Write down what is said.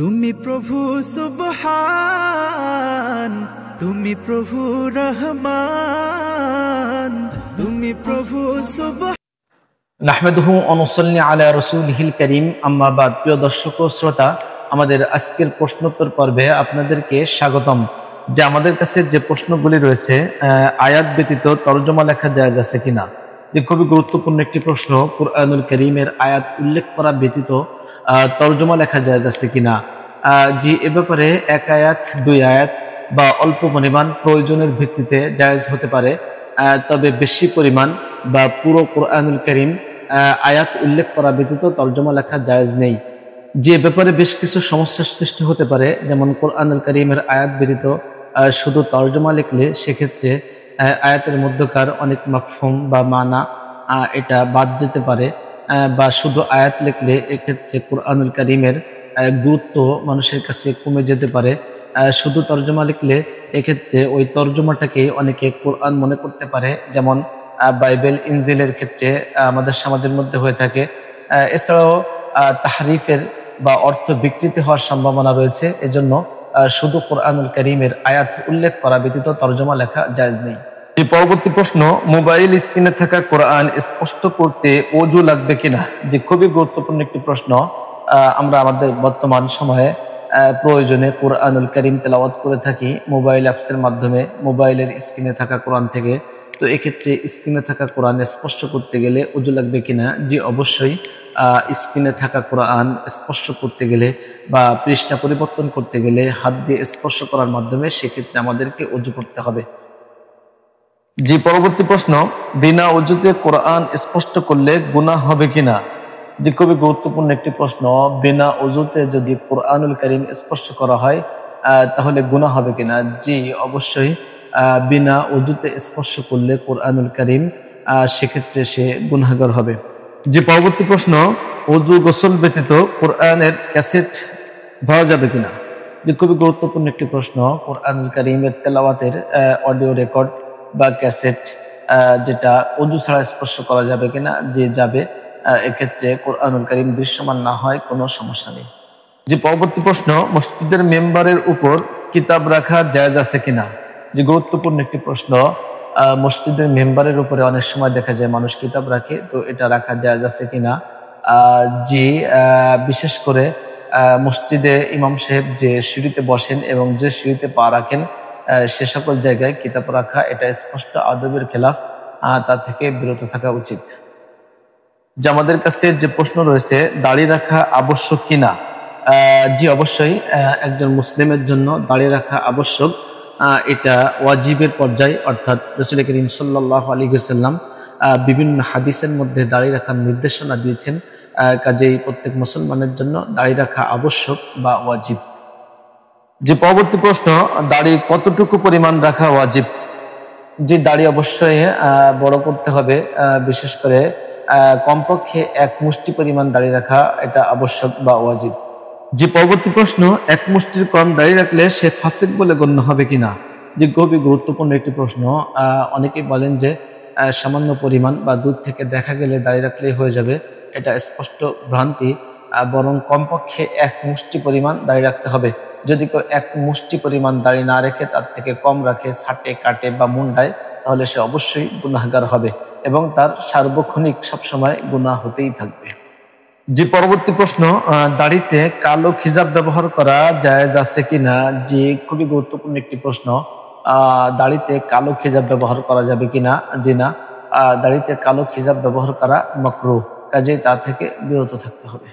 তুমি প্রভু সুবহান, তুমি প্রভু রহমান, তুমি প্রভু সুবহান। নাহমাদুহু ওয়া নুসাল্লি আলা রাসূলিহিল কারীম, আম্মা বাদ। প্রিয় দর্শক ও শ্রোতা, আমাদের আজকের প্রশ্নোত্তর পর্বে আপনাদেরকে স্বাগতম। যে আমাদের কাছে যে প্রশ্নগুলি রয়েছে, আয়াত ব্যতীত তরজমা লেখা জায়েজ আছে কিনা, যে খুবই গুরুত্বপূর্ণ একটি প্রশ্ন। কুরআনুল কারীমের আয়াত উল্লেখ করা ব্যতীত তরজমা লেখা জায়েজ আছে কিনা। জি, এ ব্যাপারে এক আয়াত, দুই আয়াত বা অল্প পরিমাণ প্রয়োজনের ভিত্তিতে জায়েজ হতে পারে, তবে বেশি পরিমাণ বা পুরো কুরআনুল কারীম আয়াত উল্লেখ করা ব্যতীত তরজমা লেখা জায়েজ নেই। যে ব্যাপারে বেশ কিছু সমস্যার সৃষ্টি হতে পারে, যেমন কুরআনুল কারীমের আয়াত ব্যতীত শুধু তরজমা লিখলে সেক্ষেত্রে আয়াতের মধ্যকার অনেক মাফহুম বা মানা এটা বাদ যেতে পারে, বা শুধু আয়াত লিখলে এক্ষেত্রে কুরআনুল কারীমের গুরুত্ব মানুষের কাছে কমে যেতে পারে। শুধু তরজমা লিখলে এক্ষেত্রে ওই তরজমাটাকে অনেকে কোরআন মনে করতে পারে, যেমন বাইবেল, ইনজিলের ক্ষেত্রে আমাদের সমাজের মধ্যে হয়ে থাকে। এছাড়াও তাহরিফের বা অর্থ বিকৃতি হওয়ার সম্ভাবনা রয়েছে। এজন্য শুধু কুরআনুল কারীমের আয়াত উল্লেখ করা ব্যতীত তরজমা লেখা জায়েজ নেই। পরবর্তী প্রশ্ন, মোবাইল স্ক্রিনে থাকা কোরআন স্পষ্ট করতে ওযু লাগবে কিনা। যে খুবই গুরুত্বপূর্ণ একটি প্রশ্ন। আমরা আমাদের বর্তমান সময়ে প্রয়োজনে কুরআনুল কারীম তেলাওয়াত করে থাকি মোবাইল অ্যাপসের মাধ্যমে, মোবাইলের স্ক্রিনে থাকা কোরআন থেকে। তো এক্ষেত্রে স্ক্রিনে থাকা কোরআন স্পষ্ট করতে গেলে ওযু লাগবে কিনা। জি, অবশ্যই স্ক্রিনে থাকা কোরআন স্পর্শ করতে গেলে বা পৃষ্ঠা পরিবর্তন করতে গেলে হাত দিয়ে স্পর্শ করার মাধ্যমে সেক্ষেত্রে আমাদেরকে ওযু করতে হবে। জি, পরবর্তী প্রশ্ন, বিনা ওযুতে কোরআন স্পষ্ট করলে গুনাহ হবে কিনা। যে খুবই গুরুত্বপূর্ণ একটি প্রশ্ন। বিনা ওযুতে যদি কুরআনুল কারীম স্পর্শ করা হয় তাহলে গুনাহ হবে কিনা। জি, অবশ্যই বিনা ওযুতে স্পর্শ করলে কুরআনুল কারীম সেক্ষেত্রে সে গুনাহগার হবে। যে পরবর্তী প্রশ্ন, ওযু গোসল ব্যতীত কুরআনের ক্যাসেট ধরা যাবে কিনা। যে খুবই গুরুত্বপূর্ণ একটি প্রশ্ন। কুরআনুল কারীমের তেলাওয়াতের অডিও রেকর্ড বা ক্যাসেট যেটা ওযু ছাড়া স্পর্শ করা যাবে কিনা। যে যাবে, এক্ষেত্রে কুরআনুল কারীম দৃশ্যমান না হয় কোনো সমস্যা নেই। যে পরবর্তী প্রশ্ন, মসজিদের মেম্বারের উপর কিতাব রাখা জায়েজ আছে কিনা। যে গুরুত্বপূর্ণ একটি প্রশ্ন। মসজিদের মেম্বারের উপরে অনেক সময় দেখা যায় মানুষ কিতাব রাখে, তো এটা রাখা জায়েজ আছে কিনা। জি, বিশেষ করে মসজিদে ইমাম সাহেব যে সিঁড়িতে বসেন এবং যে সিঁড়িতে পা রাখেন সে সকল জায়গায় কিতাব রাখা এটা স্পষ্ট আদবের খেলাফ, তা থেকে বিরত থাকা উচিত। যে আমাদের কাছে যে প্রশ্ন রয়েছে, দাড়ি রাখা আবশ্যক কিনা। জি, অবশ্যই একজন মুসলিমের জন্য দাড়ি রাখা আবশ্যক। এটা ওয়াজিবের পর্যায়ে, অর্থাৎ রাসূল করিম সাল্লাল্লাহু আলাইহি ওয়াসাল্লাম বিভিন্ন হাদিসের মধ্যে দাড়ি রাখার নির্দেশনা দিয়েছেন। কাজেই প্রত্যেক মুসলমানের জন্য দাড়ি রাখা আবশ্যক বা ওয়াজিব। যে পরবর্তী প্রশ্ন, দাড়ি কতটুকু পরিমাণ রাখা ওয়াজিব। যে দাড়ি অবশ্যই বড় করতে হবে, বিশেষ করে কমপক্ষে এক মুষ্টি পরিমাণ দাড়ি রাখা এটা আবশ্যক বা ওয়াজিব। যে পরবর্তী প্রশ্ন, এক মুষ্টির কম দাড়ি রাখলে সে ফাসিক বলে গণ্য হবে কিনা। যে খুবই গুরুত্বপূর্ণ একটি প্রশ্ন। অনেকেই বলেন যে সামান্য পরিমাণ বা দূর থেকে দেখা গেলে দাড়ি রাখলেই হয়ে যাবে, এটা স্পষ্ট ভ্রান্তি। বরং কমপক্ষে এক মুষ্টি পরিমাণ দাড়ি রাখতে হবে। যদি কেউ এক মুষ্টি পরিমাণ দাড়ি না রেখে তার থেকে কম রাখে, ছাটে, কাটে বা মুন্ডায়, তাহলে সে অবশ্যই গুনাহগার হবে এবং তার সার্বক্ষণিক সবসময় গুনাহ হতেই থাকবে। যে পরবর্তী প্রশ্ন, দাড়িতে কালো খিজাব ব্যবহার করা জায়েজ আছে কিনা। যে খুবই গুরুত্বপূর্ণ একটি প্রশ্ন। দাড়িতে কালো খিজাব ব্যবহার করা যাবে কিনা। জি না, দাড়িতে কালো খিজাব ব্যবহার করা মাকরুহ, কাজেই তা থেকে বিরত থাকতে হবে।